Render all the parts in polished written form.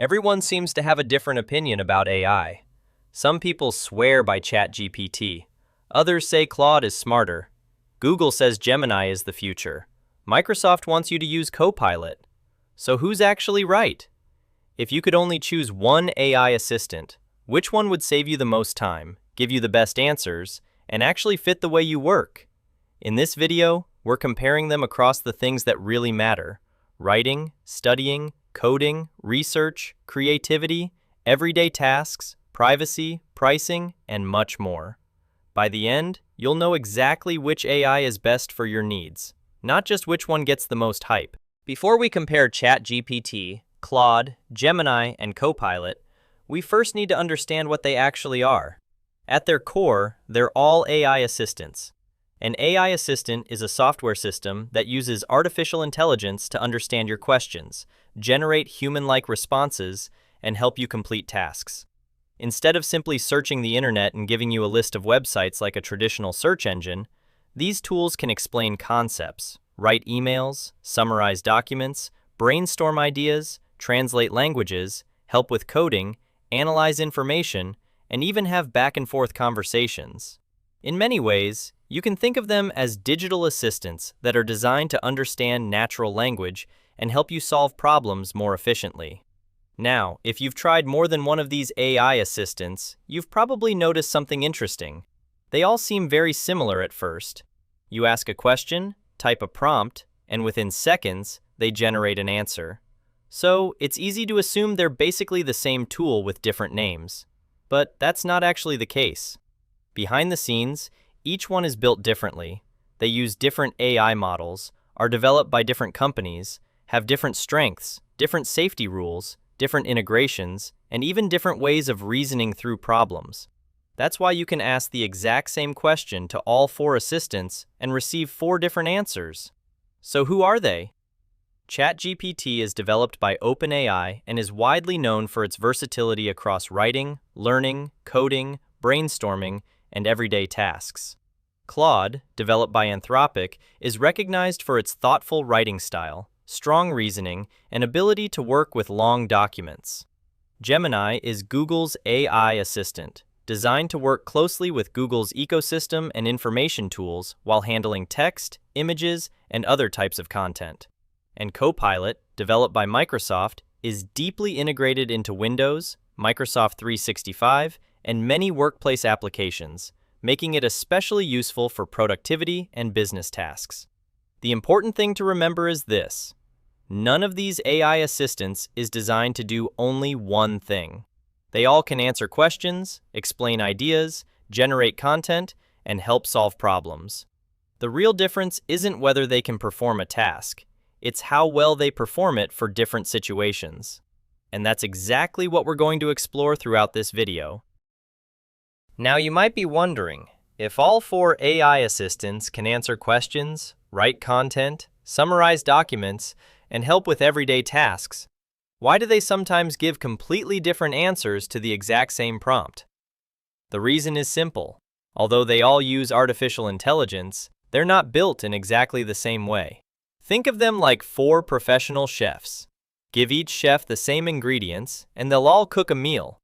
Everyone seems to have a different opinion about AI. Some people swear by ChatGPT. Others say Claude is smarter. Google says Gemini is the future. Microsoft wants you to use Copilot. So who's actually right? If you could only choose one AI assistant, which one would save you the most time, give you the best answers, and actually fit the way you work? In this video, we're comparing them across the things that really matter: writing, studying, coding, research, creativity, everyday tasks, privacy, pricing, and much more. By the end, you'll know exactly which AI is best for your needs, not just which one gets the most hype. Before we compare ChatGPT, Claude, Gemini, and Copilot, we first need to understand what they actually are. At their core, they're all AI assistants. An AI assistant is a software system that uses artificial intelligence to understand your questions, generate human-like responses, and help you complete tasks. Instead of simply searching the internet and giving you a list of websites like a traditional search engine, these tools can explain concepts, write emails, summarize documents, brainstorm ideas, translate languages, help with coding, analyze information, and even have back-and-forth conversations. In many ways, you can think of them as digital assistants that are designed to understand natural language and help you solve problems more efficiently. Now, if you've tried more than one of these AI assistants, you've probably noticed something interesting. They all seem very similar at first. You ask a question, type a prompt, and within seconds, they generate an answer. So, it's easy to assume they're basically the same tool with different names. But that's not actually the case. Behind the scenes, each one is built differently. They use different AI models, are developed by different companies, have different strengths, different safety rules, different integrations, and even different ways of reasoning through problems. That's why you can ask the exact same question to all four assistants and receive 4 different answers. So who are they? ChatGPT is developed by OpenAI and is widely known for its versatility across writing, learning, coding, brainstorming, and everyday tasks. Claude, developed by Anthropic, is recognized for its thoughtful writing style, strong reasoning, and ability to work with long documents. Gemini is Google's AI assistant, designed to work closely with Google's ecosystem and information tools while handling text, images, and other types of content. And Copilot, developed by Microsoft, is deeply integrated into Windows, Microsoft 365, and many workplace applications, making it especially useful for productivity and business tasks. The important thing to remember is this: none of these AI assistants is designed to do only one thing. They all can answer questions, explain ideas, generate content, and help solve problems. The real difference isn't whether they can perform a task, it's how well they perform it for different situations. And that's exactly what we're going to explore throughout this video. Now you might be wondering, if all 4 AI assistants can answer questions, write content, summarize documents, and help with everyday tasks, why do they sometimes give completely different answers to the exact same prompt? The reason is simple. Although they all use artificial intelligence, they're not built in exactly the same way. Think of them like 4 professional chefs. Give each chef the same ingredients, and they'll all cook a meal.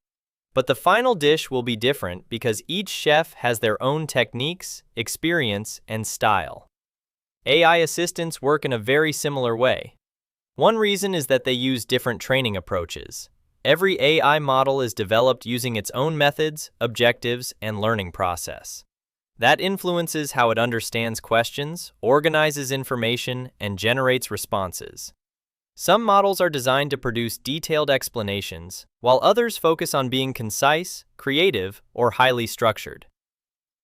But the final dish will be different because each chef has their own techniques, experience, and style. AI assistants work in a very similar way. One reason is that they use different training approaches. Every AI model is developed using its own methods, objectives, and learning process. That influences how it understands questions, organizes information, and generates responses. Some models are designed to produce detailed explanations, while others focus on being concise, creative, or highly structured.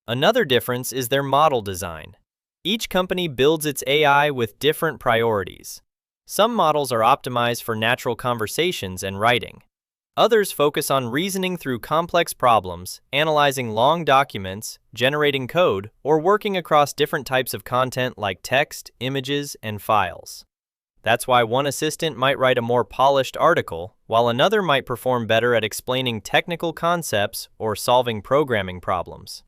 Another difference is their model design. Each company builds its AI with different priorities. Some models are optimized for natural conversations and writing. Others focus on reasoning through complex problems, analyzing long documents, generating code, or working across different types of content like text, images, and files. That's why one assistant might write a more polished article, while another might perform better at explaining technical concepts or solving programming problems.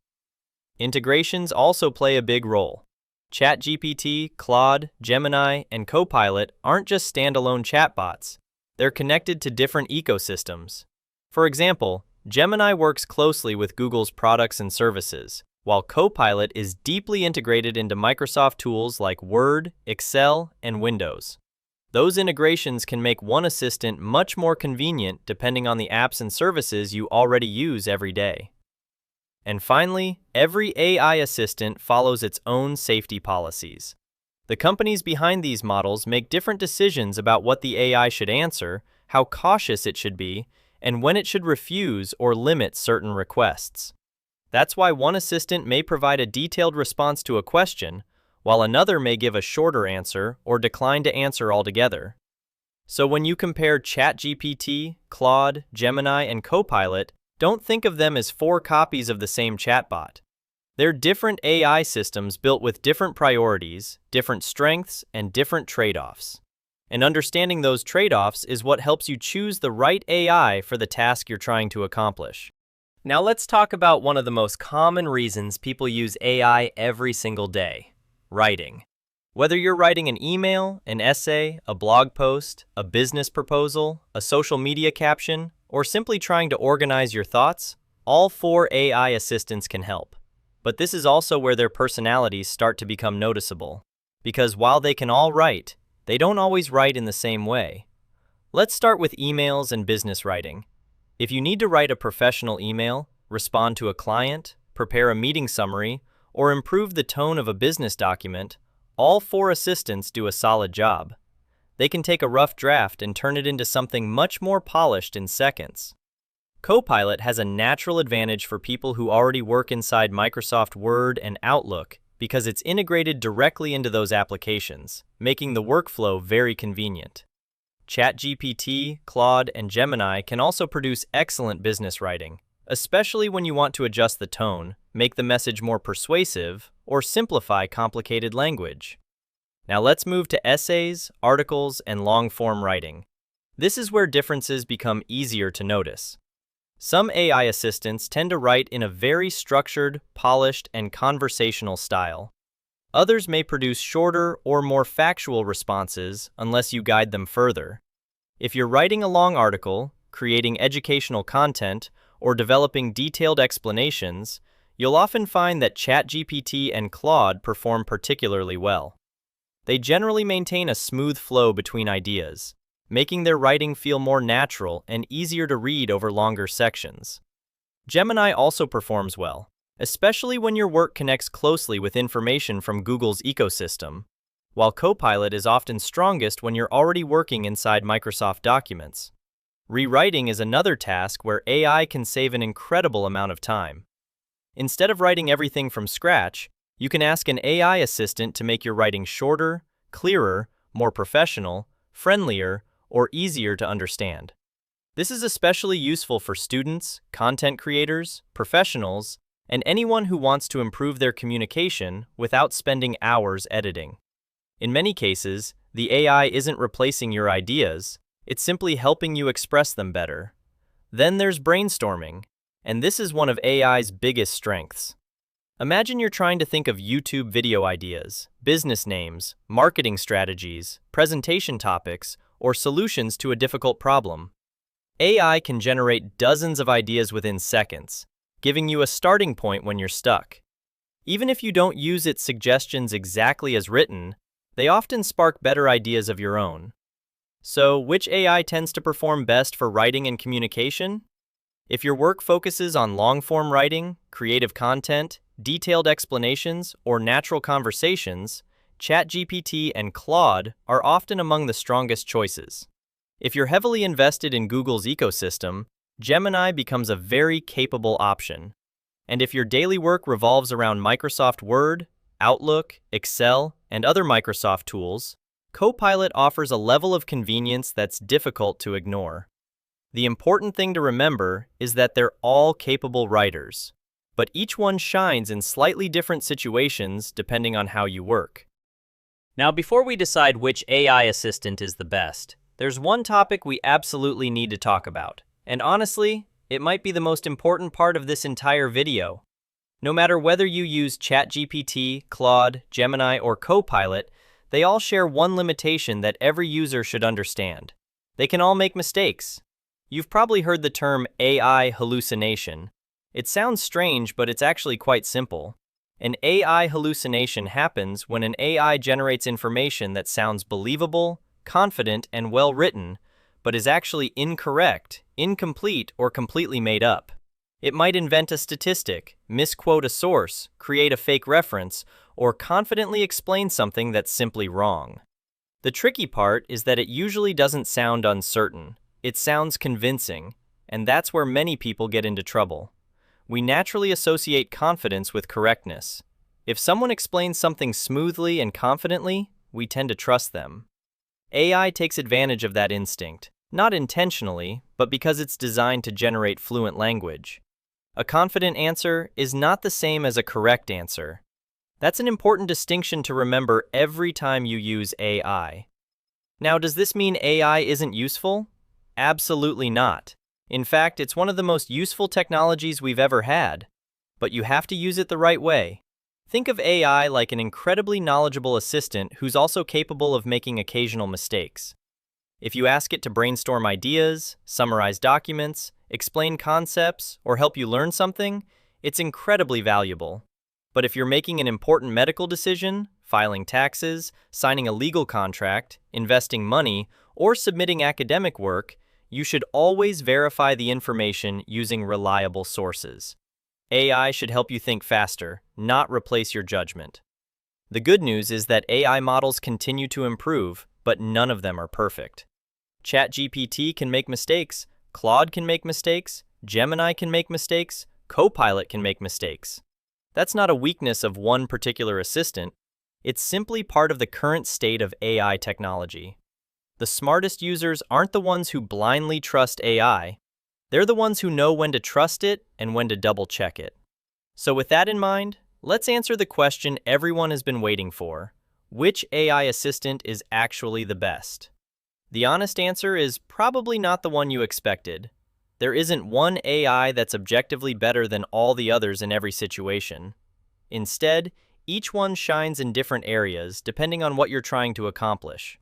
Integrations also play a big role. ChatGPT, Claude, Gemini, and Copilot aren't just standalone chatbots. They're connected to different ecosystems. For example, Gemini works closely with Google's products and services, while Copilot is deeply integrated into Microsoft tools like Word, Excel, and Windows. Those integrations can make one assistant much more convenient depending on the apps and services you already use every day. And finally, every AI assistant follows its own safety policies. The companies behind these models make different decisions about what the AI should answer, how cautious it should be, and when it should refuse or limit certain requests. That's why one assistant may provide a detailed response to a question, while another may give a shorter answer or decline to answer altogether. So when you compare ChatGPT, Claude, Gemini, and Copilot, don't think of them as four copies of the same chatbot. They're different AI systems built with different priorities, different strengths, and different trade-offs. And understanding those trade-offs is what helps you choose the right AI for the task you're trying to accomplish. Now let's talk about one of the most common reasons people use AI every single day: writing. Whether you're writing an email, an essay, a blog post, a business proposal, a social media caption, or simply trying to organize your thoughts, all four AI assistants can help. But this is also where their personalities start to become noticeable. Because while they can all write, they don't always write in the same way. Let's start with emails and business writing. If you need to write a professional email, respond to a client, prepare a meeting summary, or improve the tone of a business document, all four assistants do a solid job. They can take a rough draft and turn it into something much more polished in seconds. Copilot has a natural advantage for people who already work inside Microsoft Word and Outlook because it's integrated directly into those applications, making the workflow very convenient. ChatGPT, Claude, and Gemini can also produce excellent business writing, especially when you want to adjust the tone, make the message more persuasive, or simplify complicated language. Now let's move to essays, articles, and long-form writing. This is where differences become easier to notice. Some AI assistants tend to write in a very structured, polished, and conversational style. Others may produce shorter or more factual responses unless you guide them further. If you're writing a long article, creating educational content, or developing detailed explanations, you'll often find that ChatGPT and Claude perform particularly well. They generally maintain a smooth flow between ideas, making their writing feel more natural and easier to read over longer sections. Gemini also performs well, especially when your work connects closely with information from Google's ecosystem, while Copilot is often strongest when you're already working inside Microsoft documents. Rewriting is another task where AI can save an incredible amount of time. Instead of writing everything from scratch, you can ask an AI assistant to make your writing shorter, clearer, more professional, friendlier, or easier to understand. This is especially useful for students, content creators, professionals, and anyone who wants to improve their communication without spending hours editing. In many cases, the AI isn't replacing your ideas, it's simply helping you express them better. Then there's brainstorming, and this is one of AI's biggest strengths. Imagine you're trying to think of YouTube video ideas, business names, marketing strategies, presentation topics, or solutions to a difficult problem. AI can generate dozens of ideas within seconds, giving you a starting point when you're stuck. Even if you don't use its suggestions exactly as written, they often spark better ideas of your own. So, which AI tends to perform best for writing and communication? If your work focuses on long-form writing, creative content, detailed explanations, or natural conversations, ChatGPT and Claude are often among the strongest choices. If you're heavily invested in Google's ecosystem, Gemini becomes a very capable option. And if your daily work revolves around Microsoft Word, Outlook, Excel, and other Microsoft tools, Copilot offers a level of convenience that's difficult to ignore. The important thing to remember is that they're all capable writers, but each one shines in slightly different situations depending on how you work. Now, before we decide which AI assistant is the best, there's one topic we absolutely need to talk about. And honestly, it might be the most important part of this entire video. No matter whether you use ChatGPT, Claude, Gemini, or Copilot, they all share one limitation that every user should understand. They can all make mistakes. You've probably heard the term AI hallucination. It sounds strange, but it's actually quite simple. An AI hallucination happens when an AI generates information that sounds believable, confident, and well-written, but is actually incorrect, incomplete, or completely made up. It might invent a statistic, misquote a source, create a fake reference, or confidently explain something that's simply wrong. The tricky part is that it usually doesn't sound uncertain. It sounds convincing, and that's where many people get into trouble. We naturally associate confidence with correctness. If someone explains something smoothly and confidently, we tend to trust them. AI takes advantage of that instinct, not intentionally, but because it's designed to generate fluent language. A confident answer is not the same as a correct answer. That's an important distinction to remember every time you use AI. Now, does this mean AI isn't useful? Absolutely not. In fact, it's one of the most useful technologies we've ever had. But you have to use it the right way. Think of AI like an incredibly knowledgeable assistant who's also capable of making occasional mistakes. If you ask it to brainstorm ideas, summarize documents, explain concepts, or help you learn something, it's incredibly valuable. But if you're making an important medical decision, filing taxes, signing a legal contract, investing money, or submitting academic work, you should always verify the information using reliable sources. AI should help you think faster, not replace your judgment. The good news is that AI models continue to improve, but none of them are perfect. ChatGPT can make mistakes, Claude can make mistakes, Gemini can make mistakes, Copilot can make mistakes. That's not a weakness of one particular assistant. It's simply part of the current state of AI technology. The smartest users aren't the ones who blindly trust AI. They're the ones who know when to trust it and when to double-check it. So with that in mind, let's answer the question everyone has been waiting for. Which AI assistant is actually the best? The honest answer is probably not the one you expected. There isn't one AI that's objectively better than all the others in every situation. Instead, each one shines in different areas depending on what you're trying to accomplish.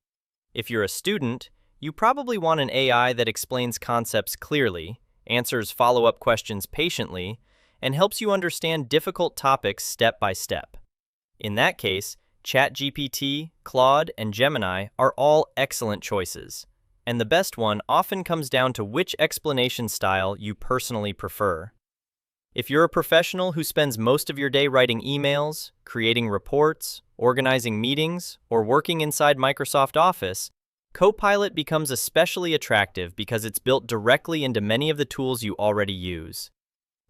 If you're a student, you probably want an AI that explains concepts clearly, answers follow-up questions patiently, and helps you understand difficult topics step by step. In that case, ChatGPT, Claude, and Gemini are all excellent choices, and the best one often comes down to which explanation style you personally prefer. If you're a professional who spends most of your day writing emails, creating reports, organizing meetings, or working inside Microsoft Office, Copilot becomes especially attractive because it's built directly into many of the tools you already use.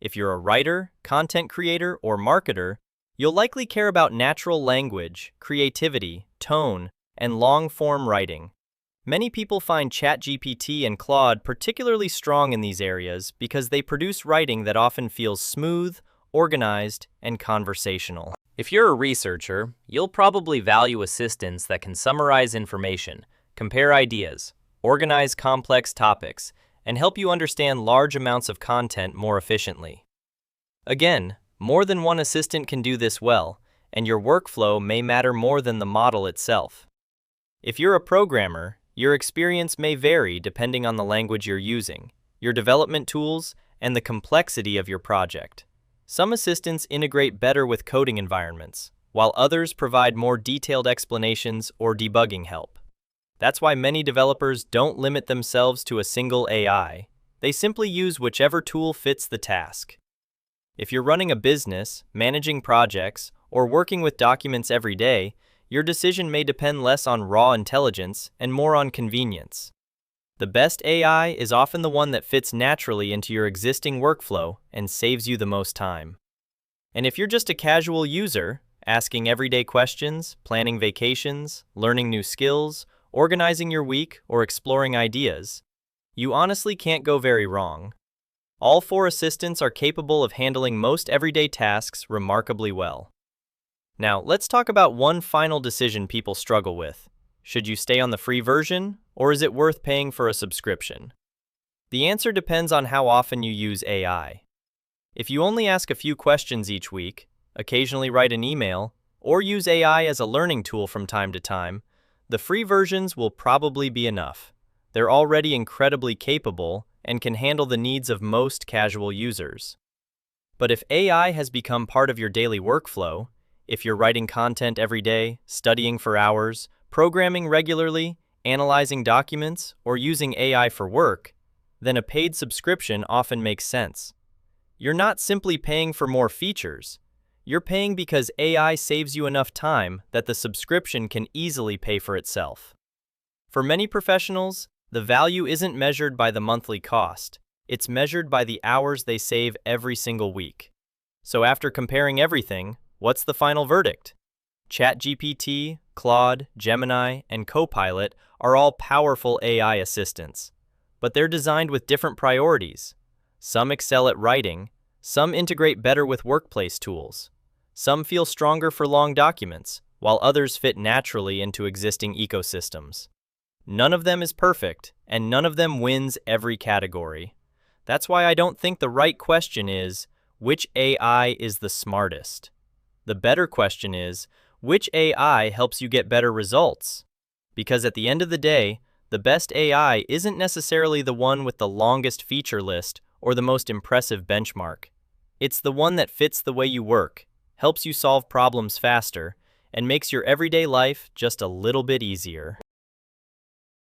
If you're a writer, content creator, or marketer, you'll likely care about natural language, creativity, tone, and long-form writing. Many people find ChatGPT and Claude particularly strong in these areas because they produce writing that often feels smooth, organized, and conversational. If you're a researcher, you'll probably value assistants that can summarize information, compare ideas, organize complex topics, and help you understand large amounts of content more efficiently. Again, more than one assistant can do this well, and your workflow may matter more than the model itself. If you're a programmer, your experience may vary depending on the language you're using, your development tools, and the complexity of your project. Some assistants integrate better with coding environments, while others provide more detailed explanations or debugging help. That's why many developers don't limit themselves to a single AI. They simply use whichever tool fits the task. If you're running a business, managing projects, or working with documents every day, your decision may depend less on raw intelligence and more on convenience. The best AI is often the one that fits naturally into your existing workflow and saves you the most time. And if you're just a casual user, asking everyday questions, planning vacations, learning new skills, organizing your week, or exploring ideas, you honestly can't go very wrong. All four assistants are capable of handling most everyday tasks remarkably well. Now, let's talk about one final decision people struggle with. Should you stay on the free version, or is it worth paying for a subscription? The answer depends on how often you use AI. If you only ask a few questions each week, occasionally write an email, or use AI as a learning tool from time to time, the free versions will probably be enough. They're already incredibly capable and can handle the needs of most casual users. But if AI has become part of your daily workflow, if you're writing content every day, studying for hours, programming regularly, analyzing documents, or using AI for work, then a paid subscription often makes sense. You're not simply paying for more features. You're paying because AI saves you enough time that the subscription can easily pay for itself. For many professionals, the value isn't measured by the monthly cost. It's measured by the hours they save every single week. So after comparing everything, what's the final verdict? ChatGPT, Claude, Gemini, and Copilot are all powerful AI assistants, but they're designed with different priorities. Some excel at writing, some integrate better with workplace tools. Some feel stronger for long documents, while others fit naturally into existing ecosystems. None of them is perfect, and none of them wins every category. That's why I don't think the right question is, which AI is the smartest? The better question is, which AI helps you get better results? Because at the end of the day, the best AI isn't necessarily the one with the longest feature list or the most impressive benchmark. It's the one that fits the way you work, helps you solve problems faster, and makes your everyday life just a little bit easier.